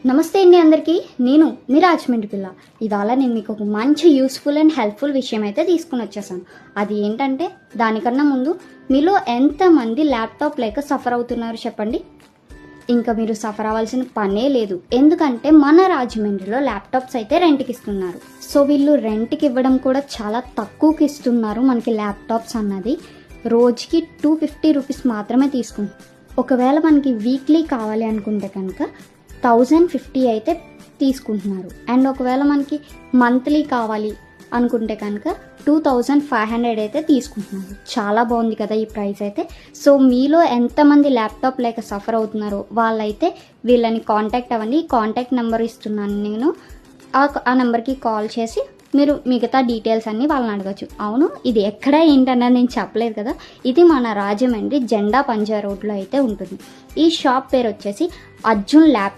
నమస్తే అండి అందరికీ. నేను మీ రాజమండ్రి పిల్ల. ఇవాళ నేను మీకు ఒక మంచి యూస్ఫుల్ అండ్ హెల్ప్ఫుల్ విషయం అయితే తీసుకుని వచ్చేసాను. అది ఏంటంటే, దానికన్నా ముందు మీలో ఎంతమంది ల్యాప్టాప్ లేక సఫర్ అవుతున్నారు చెప్పండి. ఇంకా మీరు సఫర్ అవ్వాల్సిన పనే లేదు, ఎందుకంటే మన రాజమండ్రిలో ల్యాప్టాప్స్ అయితే రెంట్కి ఇస్తున్నారు. సో వీళ్ళు రెంట్కి ఇవ్వడం కూడా చాలా తక్కువకి ఇస్తున్నారు. మనకి ల్యాప్టాప్స్ అన్నది రోజుకి 250 రూపీస్ మాత్రమే తీసుకుంటాం. ఒకవేళ మనకి వీక్లీ కావాలి అనుకుంటే కనుక 1050 అయితే తీసుకుంటున్నారు. అండ్ ఒకవేళ మనకి మంత్లీ కావాలి అనుకుంటే కనుక 2500 అయితే తీసుకుంటున్నారు. చాలా బాగుంది కదా ఈ ప్రైస్ అయితే. సో మీలో ఎంతమంది ల్యాప్టాప్ లేక సఫర్ అవుతున్నారో వాళ్ళైతే వీళ్ళని కాంటాక్ట్ అవ్వండి. కాంటాక్ట్ నెంబర్ ఇస్తున్నాను నేను. ఆ నెంబర్కి కాల్ చేసి మీరు మిగతా డీటెయిల్స్ అన్నీ వాళ్ళని అడగచ్చు. అవును, ఇది ఎక్కడ ఏంటన్నది నేను చెప్పలేదు కదా. ఇది మన రాజమండ్రి జెండా పంజా రోడ్లో అయితే ఉంటుంది. ఈ షాప్ పేరు వచ్చేసి అర్జున్ ల్యాప్